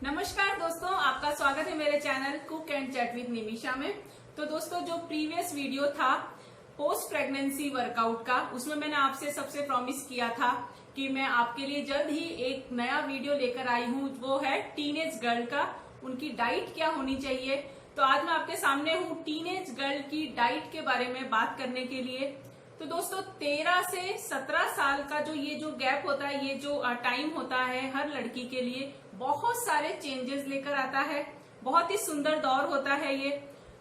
नमस्कार दोस्तों, आपका स्वागत है मेरे channel cook and chat with Nimisha में। तो दोस्तों, जो प्रीवियस वीडियो था पोस्ट प्रेगनेंसी वर्कआउट का, उसमें मैंने आपसे सबसे प्रॉमिस किया था कि मैं आपके लिए जल्द ही एक नया वीडियो लेकर आई हूँ। वो है टीनेज गर्ल का, उनकी डाइट क्या होनी चाहिए। तो आज मैं आपके सामने हूँ टीनेज गर्ल की डाइट के बारे में बात करने के लिए। तो दोस्तों, 13 से 17 साल का जो गैप होता है, ये जो टाइम होता है, हर लड़की के लिए बहुत सारे चेंजेस लेकर आता है। बहुत ही सुंदर दौर होता है ये,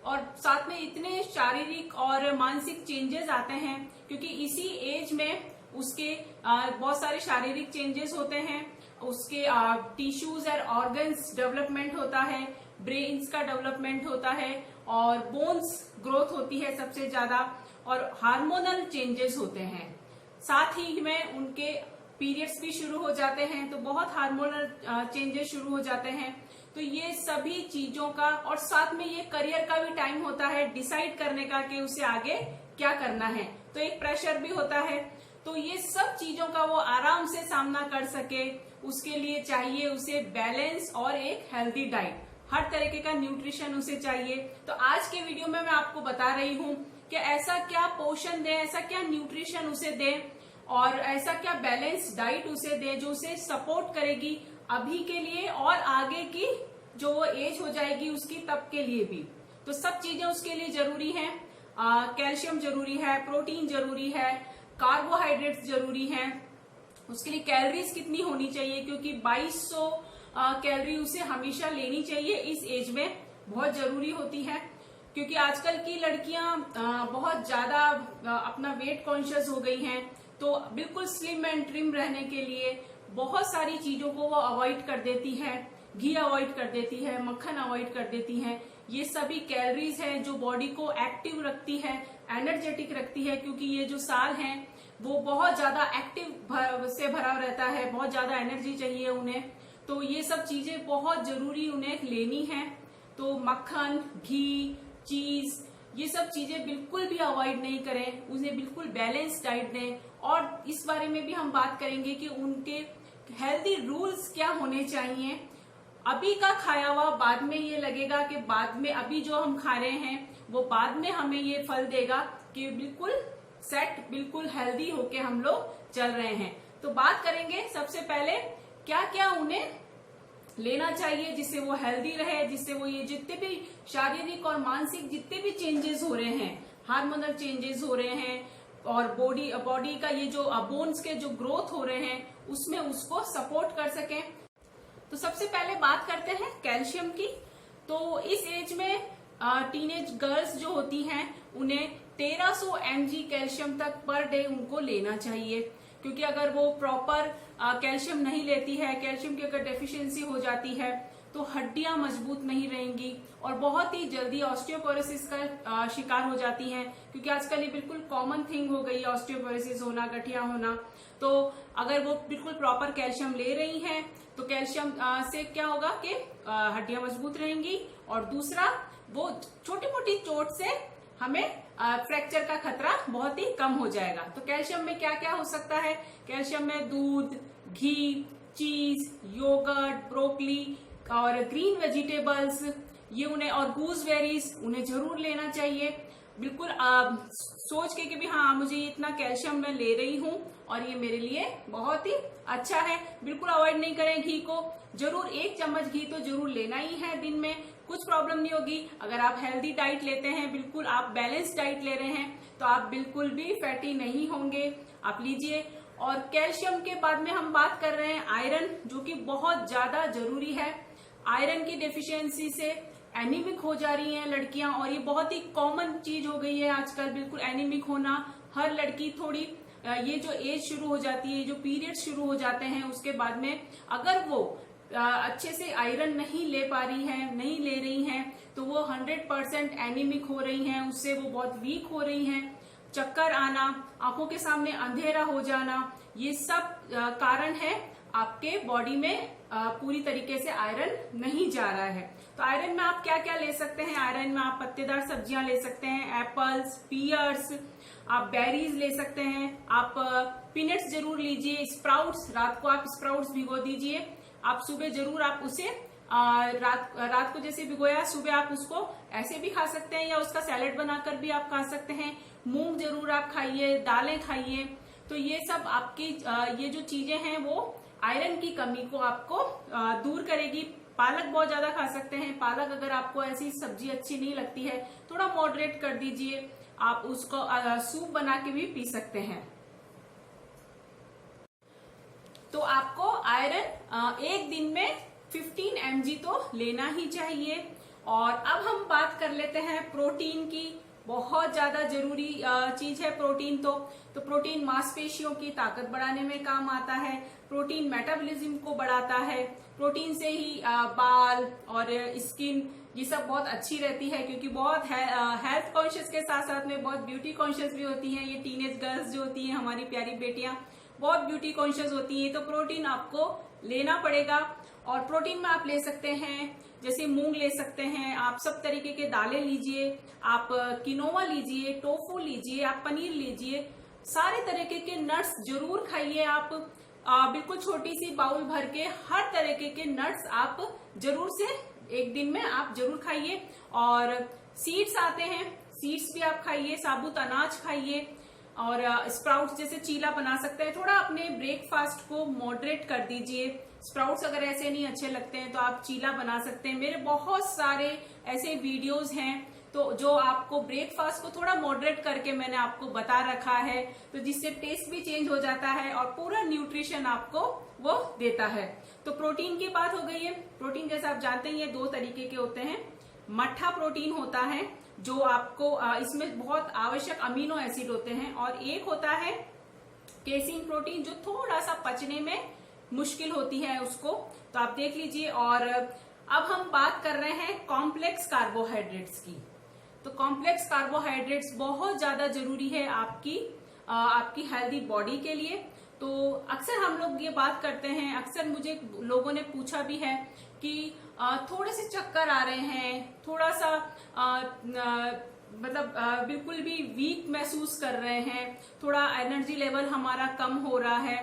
और साथ में इतने शारीरिक और मानसिक चेंजेस आते हैं, क्योंकि इसी एज में उसके बहुत सारे शारीरिक चेंजेस होते हैं। उसके टिश्यूज और ऑर्गन्स डेवलपमेंट होता है, ब्रेन्स का डेवलपमेंट होता है, और बोन्स ग्रोथ होती है सबसे ज्यादा, और हार्मोनल चेंजेस होते हैं। साथ ही में उनके पीरियड्स भी शुरू हो जाते हैं, तो बहुत हार्मोनल चेंजेस शुरू हो जाते हैं। तो ये सभी चीजों का, और साथ में ये करियर का भी टाइम होता है डिसाइड करने का कि उसे आगे क्या करना है। तो एक प्रेशर भी होता है। तो ये सब चीजों का वो आराम से सामना कर सके, उसके लिए चाहिए उसे बैलेंस और एक हेल्दी डाइट। हर तरीके का न्यूट्रिशन उसे चाहिए। तो आज के वीडियो में मैं आपको बता रही हूँ कि ऐसा क्या पोषण दें, ऐसा क्या न्यूट्रिशन उसे दें, और ऐसा क्या बैलेंस डाइट उसे दें जो उसे सपोर्ट करेगी अभी के लिए और आगे की जो वो एज हो जाएगी उसकी, तब के लिए भी। तो सब चीजें उसके लिए जरूरी हैं। कैल्शियम जरूरी है, प्रोटीन जरूरी है, कार्बोहाइड्रेट्स जरूरी हैं। उसके लिए कैलोरीज कितनी होनी चाहिए, क्योंकि 2200 कैलोरी उसे हमेशा लेनी चाहिए इस एज में, बहुत जरूरी होती है। क्योंकि आजकल की लड़कियां बहुत ज्यादा अपना वेट कॉन्शियस हो गई हैं, तो बिल्कुल स्लिम एंड ट्रिम रहने के लिए बहुत सारी चीजों को वो अवॉइड कर देती है। घी अवॉइड कर देती है, मक्खन अवॉइड कर देती है। ये सभी कैलोरीज हैं जो बॉडी को एक्टिव रखती है, एनर्जेटिक रखती है, क्योंकि ये जो साल है वो बहुत ज्यादा एक्टिव से भरा रहता है, बहुत ज्यादा एनर्जी चाहिए उन्हें। तो ये सब चीजें बहुत जरूरी उन्हें लेनी है। तो मक्खन, घी, चीज, ये सब चीजें बिल्कुल भी अवॉइड नहीं करें, उन्हें बिल्कुल बैलेंस डाइट दें। और इस बारे में भी हम बात करेंगे कि उनके हेल्दी रूल्स क्या होने चाहिए। अभी का खाया हुआ बाद में ये लगेगा कि बाद में अभी जो हम खा रहे हैं वो बाद में हमें ये फल देगा कि बिल्कुल सेट, बिल्कुल हेल्दी होके हम लोग चल रहे हैं। तो बात करेंगे सबसे पहले क्या क्या उन्हें लेना चाहिए जिससे वो हेल्दी रहे, जिससे वो ये जितने भी शारीरिक और मानसिक जितने भी चेंजेस हो रहे हैं, हार्मोनल चेंजेस हो रहे हैं, और बॉडी का ये जो बोन्स के जो ग्रोथ हो रहे हैं, उसमें उसको सपोर्ट कर सकें। तो सबसे पहले बात करते हैं कैल्शियम की। तो इस एज में टीनेज गर्ल्स जो होती हैं उन्हें 1300 mg कैल्शियम तक पर डे उनको लेना चाहिए। क्योंकि अगर वो प्रॉपर कैल्शियम नहीं लेती है, कैल्शियम की अगर डेफिशिएंसी हो जाती है, तो हड्डियां मजबूत नहीं रहेंगी और बहुत ही जल्दी ऑस्टियोपोरोसिस का शिकार हो जाती हैं। क्योंकि आजकल ये बिल्कुल कॉमन थिंग हो गई है, ऑस्टियोपोरोसिस होना, गठिया होना। तो अगर वो बिल्कुल प्रॉपर कैल्शियम ले रही हैं तो कैल्शियम से क्या होगा कि हड्डियां मजबूत रहेंगी, और दूसरा वो छोटी मोटी चोट से हमें फ्रैक्चर का खतरा बहुत ही कम हो जाएगा। तो कैल्शियम में क्या क्या हो सकता है? कैल्शियम में दूध, घी, चीज, योगर्ट, ब्रोकली और ग्रीन वेजिटेबल्स, ये उन्हें, और गूसबेरीज उन्हें जरूर लेना चाहिए। बिल्कुल सोच के कि भी हाँ, मुझे इतना कैल्शियम मैं ले रही हूँ और ये मेरे लिए बहुत ही अच्छा है। बिल्कुल अवॉइड नहीं करें घी को, जरूर 1 चम्मच घी तो जरूर लेना ही है दिन में, कुछ प्रॉब्लम नहीं होगी। अगर आप हेल्दी डाइट लेते हैं, बिल्कुल आप बैलेंस डाइट ले रहे हैं, तो आप बिल्कुल भी फैटी नहीं होंगे, आप लीजिए। और कैल्शियम के बाद में हम बात कर रहे हैं आयरन, जो कि बहुत ज्यादा जरूरी है। आयरन की डेफिशिएंसी से एनीमिक हो जा रही हैं लड़कियां, और ये बहुत ही कॉमन चीज हो गई है आजकल, बिल्कुल एनीमिक होना। हर लड़की थोड़ी ये जो एज शुरू हो जाती है, जो पीरियड शुरू हो जाते हैं, उसके बाद में अगर वो अच्छे से आयरन नहीं ले पा रही है, नहीं ले रही हैं, तो वो 100% एनीमिक हो रही हैं, उससे वो बहुत वीक हो रही हैं। चक्कर आना, आंखों के सामने अंधेरा हो जाना, ये सब कारण है आपके बॉडी में पूरी तरीके से आयरन नहीं जा रहा है। तो आयरन में आप क्या क्या ले सकते हैं? आयरन में आप पत्तेदार सब्जियां ले सकते हैं, एप्पल्स, पियर्स, आप बेरीज ले सकते हैं, आप पीनट्स जरूर लीजिए, स्प्राउट्स, रात को आप स्प्राउट्स भिगो दीजिए, आप सुबह जरूर आप उसे रात को जैसे भिगोया, सुबह आप उसको ऐसे भी खा सकते हैं या उसका सैलेड बनाकर भी आप खा सकते हैं। मूंग जरूर आप खाइए, दालें खाइए। तो ये सब आपकी ये जो चीजें हैं वो आयरन की कमी को आपको दूर करेगी। पालक बहुत ज्यादा खा सकते हैं। पालक अगर आपको ऐसी सब्जी अच्छी नहीं लगती है, थोड़ा मॉडरेट कर दीजिए, आप उसको सूप बना के भी पी सकते हैं। तो आपको आयरन एक दिन में 15 mg तो लेना ही चाहिए। और अब हम बात कर लेते हैं प्रोटीन की। बहुत ज्यादा जरूरी चीज है प्रोटीन। तो प्रोटीन मांसपेशियों की ताकत बढ़ाने में काम आता है। प्रोटीन मेटाबॉलिज्म को बढ़ाता है। प्रोटीन से ही बाल और स्किन ये सब बहुत अच्छी रहती है, क्योंकि बहुत हेल्थ कॉन्शियस के साथ साथ में बहुत ब्यूटी कॉन्शियस भी होती हैं। ये टीनेज गर्ल्स जो होती हैं, हमारी प्यारी बेटियां, बहुत ब्यूटी कॉन्शियस होती हैं। तो प्रोटीन आपको लेना पड़ेगा। और प्रोटीन में आप ले सकते हैं, जैसे मूंग ले सकते हैं, आप सब तरीके के दालें लीजिए, आप किनोवा लीजिए, टोफू लीजिए, आप पनीर लीजिए, सारे तरीके के नट्स जरूर खाइए। आप बिल्कुल छोटी सी बाउल भर के हर तरीके के नट्स आप जरूर से एक दिन में आप जरूर खाइए। और सीड्स आते हैं, सीड्स भी आप खाइए, साबुत अनाज खाइए। और स्प्राउट्स जैसे चीला बना सकते हैं। थोड़ा अपने ब्रेकफास्ट को मॉडरेट कर दीजिए। स्प्राउट्स अगर ऐसे नहीं अच्छे लगते हैं तो आप चीला बना सकते हैं। मेरे बहुत सारे ऐसे वीडियोस हैं तो जो आपको ब्रेकफास्ट को थोड़ा मॉडरेट करके मैंने आपको बता रखा है, तो जिससे टेस्ट भी चेंज हो जाता है और पूरा न्यूट्रिशन आपको वो देता है। तो प्रोटीन की बात हो गई है। प्रोटीन जैसे आप जानते हैं ये दो तरीके के होते हैं। मट्ठा प्रोटीन होता है जो आपको इसमें बहुत आवश्यक अमीनो एसिड होते हैं, और एक होता है केसिन प्रोटीन जो थोड़ा सा पचने में मुश्किल होती है उसको, तो आप देख लीजिए। और अब हम बात कर रहे हैं कॉम्प्लेक्स कार्बोहाइड्रेट्स की। तो कॉम्प्लेक्स कार्बोहाइड्रेट्स बहुत ज्यादा जरूरी है आपकी हेल्दी बॉडी के लिए। तो अक्सर हम लोग ये बात करते हैं, अक्सर मुझे लोगों ने पूछा भी है कि थोड़े से चक्कर आ रहे हैं, थोड़ा सा मतलब बिल्कुल भी वीक महसूस कर रहे हैं, थोड़ा एनर्जी लेवल हमारा कम हो रहा है।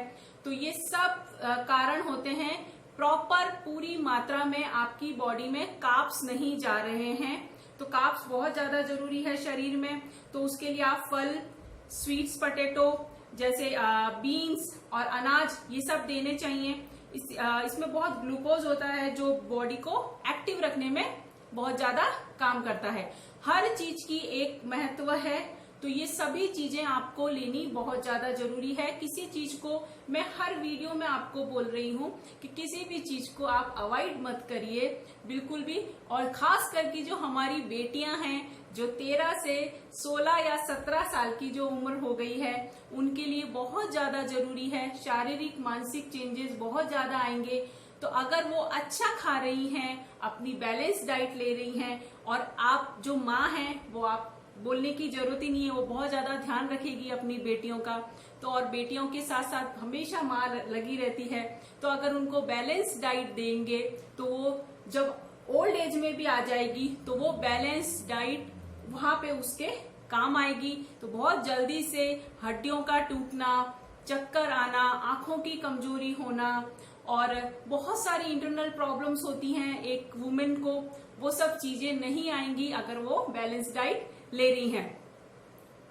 तो ये सब कारण होते हैं प्रॉपर पूरी मात्रा में आपकी बॉडी में कार्ब्स नहीं जा रहे हैं। तो कार्ब्स बहुत ज्यादा जरूरी है शरीर में। तो उसके लिए आप फल, स्वीट्स पोटैटो जैसे बीन्स और अनाज ये सब देने चाहिए। इसमें बहुत ग्लूकोज होता है जो बॉडी को एक्टिव रखने में बहुत ज्यादा काम करता है। हर चीज की एक महत्व है, तो ये सभी चीजें आपको लेनी बहुत ज्यादा जरूरी है। किसी चीज को मैं हर वीडियो में आपको बोल रही हूँ कि किसी भी चीज को आप अवॉइड मत करिए बिल्कुल भी। और खास करके जो हमारी बेटियां हैं जो 13 से 16 या 17 साल की जो उम्र हो गई है, उनके लिए बहुत ज्यादा जरूरी है। शारीरिक मानसिक चेंजेस बहुत ज्यादा आएंगे। तो अगर वो अच्छा खा रही हैं, अपनी बैलेंस डाइट ले रही हैं, और आप जो माँ हैं वो आप बोलने की जरूरत ही नहीं है, वो बहुत ज्यादा ध्यान रखेगी अपनी बेटियों का। तो और बेटियों के साथ साथ हमेशा माँ लगी रहती है। तो अगर उनको बैलेंस डाइट देंगे तो वो जब ओल्ड एज में भी आ जाएगी तो वो बैलेंस डाइट वहां पे उसके काम आएगी। तो बहुत जल्दी से हड्डियों का टूटना, चक्कर आना, आंखों की कमजोरी होना और बहुत सारी इंटरनल प्रॉब्लम्स होती हैं एक वुमेन को, वो सब चीजें नहीं आएंगी अगर वो बैलेंस डाइट ले रही हैं।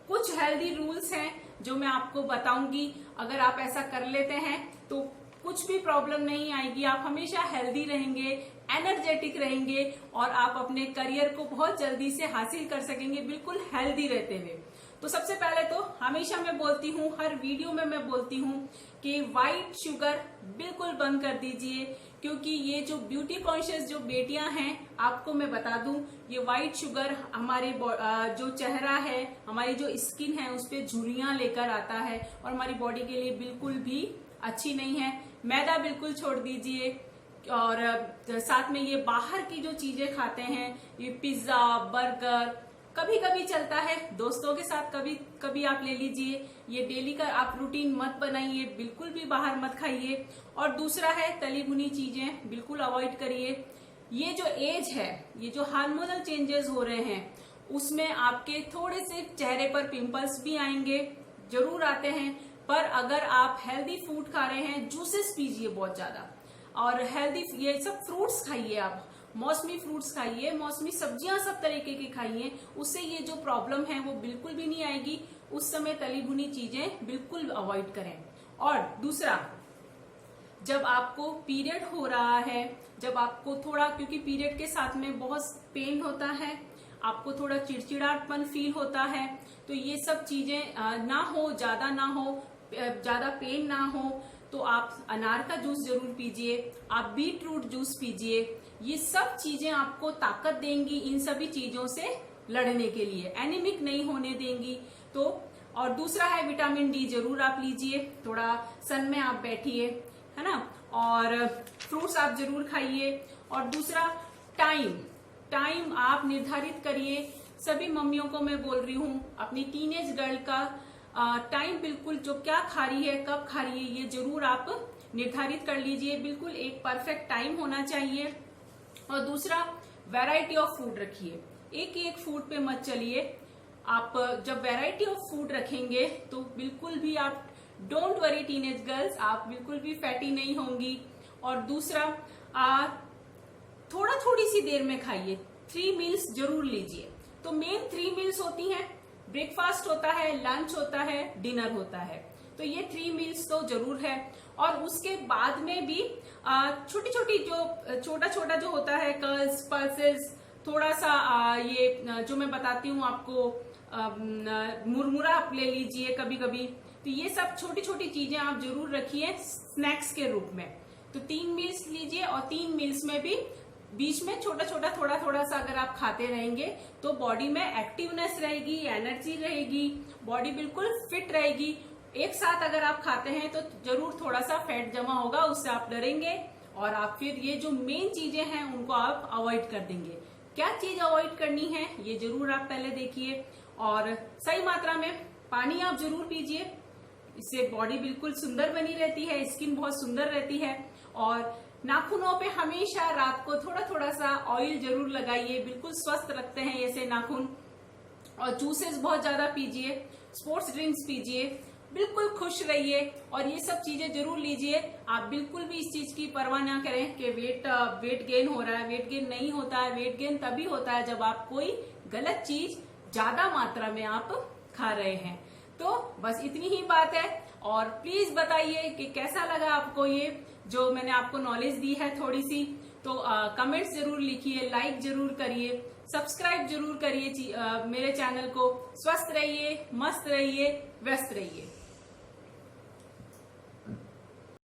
कुछ हेल्दी रूल्स हैं जो मैं आपको बताऊंगी। अगर आप ऐसा कर लेते हैं तो कुछ भी प्रॉब्लम नहीं आएगी। आप हमेशा हेल्दी रहेंगे, एनर्जेटिक रहेंगे और आप अपने करियर को बहुत जल्दी से हासिल कर सकेंगे बिल्कुल हेल्दी रहते हुए। तो सबसे पहले तो हमेशा मैं बोलती हूँ, हर वीडियो में मैं बोलती हूँ कि व्हाइट शुगर बिल्कुल बंद कर दीजिए, क्योंकि ये जो ब्यूटी कॉन्शियस जो बेटियां हैं, आपको मैं बता दूं, ये व्हाइट शुगर हमारे जो चेहरा है, हमारी जो स्किन है, उस पर झुर्रियां लेकर आता है और हमारी बॉडी के लिए बिल्कुल भी अच्छी नहीं है। मैदा बिल्कुल छोड़ दीजिए। और साथ में ये बाहर की जो चीजें खाते हैं, ये पिज्जा, बर्गर, कभी कभी चलता है, दोस्तों के साथ कभी कभी आप ले लीजिए। ये डेली का आप रूटीन मत बनाइए, बिल्कुल भी बाहर मत खाइए। और दूसरा है तली भुनी चीजें बिल्कुल अवॉइड करिए। ये जो एज है, ये जो हार्मोनल चेंजेस हो रहे हैं, उसमें आपके थोड़े से चेहरे पर पिंपल्स भी आएंगे, जरूर आते हैं। पर अगर आप हेल्दी फूड खा रहे हैं, जूसेस पीजिए बहुत ज्यादा, और हेल्दी ये सब फ्रूट्स खाइए, आप मौसमी फ्रूट्स खाइए, मौसमी सब्जियां सब तरीके की खाइए, उससे ये जो प्रॉब्लम है वो बिल्कुल भी नहीं आएगी। उस समय तली भुनी चीजें बिल्कुल अवॉइड करें। और दूसरा, जब आपको पीरियड हो रहा है, जब आपको थोड़ा, क्योंकि पीरियड के साथ में बहुत पेन होता है, आपको थोड़ा चिड़चिड़ापन फील होता है, तो ये सब चीजें ना हो, ज्यादा पेन ना हो, तो आप अनार का जूस जरूर पीजिए, आप बीट रूट जूस पीजिए। ये सब चीजें आपको ताकत देंगी इन सभी चीजों से लड़ने के लिए, एनीमिक नहीं होने देंगी। तो और दूसरा है विटामिन डी जरूर आप लीजिए, थोड़ा सन में आप बैठिए, है ना, और फ्रूट्स आप जरूर खाइए। और दूसरा, टाइम आप निर्धारित करिए। सभी मम्मियों को मैं बोल रही हूँ, अपनी टीनेज गर्ल का टाइम बिल्कुल, जो क्या खा रही है, कब खा रही है, ये जरूर आप निर्धारित कर लीजिए। बिल्कुल एक परफेक्ट टाइम होना चाहिए। और दूसरा, वैरायटी ऑफ फूड रखिए, एक ही एक फूड पे मत चलिए। आप जब वैरायटी ऑफ फूड रखेंगे तो बिल्कुल भी आप, डोंट वरी टीनेज गर्ल्स, आप बिल्कुल भी फैटी नहीं होंगी। और दूसरा, थोड़ी सी देर में खाइए, 3 मील्स जरूर लीजिए। तो मेन 3 मील्स होती हैं, ब्रेकफास्ट होता है, लंच होता है, डिनर होता है, तो ये 3 मील्स तो जरूर है। और उसके बाद में भी छोटी छोटी जो छोटा जो होता है, कर्ल्स, पल्सेस, थोड़ा सा ये जो मैं बताती हूँ आपको, मुरमुरा आप ले लीजिए कभी कभी। तो ये सब छोटी छोटी चीजें आप जरूर रखिए स्नैक्स के रूप में। तो 3 मील्स लीजिए, और 3 मील्स में भी बीच में छोटा थोड़ा सा अगर आप खाते रहेंगे तो बॉडी में एक्टिवनेस रहेगी, एनर्जी रहेगी, बॉडी बिल्कुल फिट रहेगी। एक साथ अगर आप खाते हैं तो जरूर थोड़ा सा फैट जमा होगा, उससे आप डरेंगे, और आप फिर ये जो मेन चीजें हैं उनको आप अवॉइड कर देंगे। क्या चीज अवॉइड करनी है ये जरूर आप पहले देखिए। और सही मात्रा में पानी आप जरूर पीजिए, इससे बॉडी बिल्कुल सुंदर बनी रहती है, स्किन बहुत सुंदर रहती है। और नाखूनों पे हमेशा रात को थोड़ा सा ऑयल जरूर लगाइए, बिल्कुल स्वस्थ रखते हैं ऐसे नाखून। और जूसेस बहुत ज्यादा पीजिए, स्पोर्ट्स ड्रिंक्स पीजिए, बिल्कुल खुश रहिए, और ये सब चीजें जरूर लीजिए। आप बिल्कुल भी इस चीज की परवाह ना करें कि वेट गेन हो रहा है, वेट गेन नहीं होता है। वेट गेन तभी होता है जब आप कोई गलत चीज ज्यादा मात्रा में आप खा रहे हैं। तो बस इतनी ही बात है। और प्लीज बताइए कि कैसा लगा आपको ये जो मैंने आपको नॉलेज दी है थोड़ी सी। तो कमेंट्स जरूर लिखिए, लाइक जरूर करिए, सब्सक्राइब जरूर करिए मेरे चैनल को। स्वस्थ रहिए, मस्त रहिए, व्यस्त रहिए।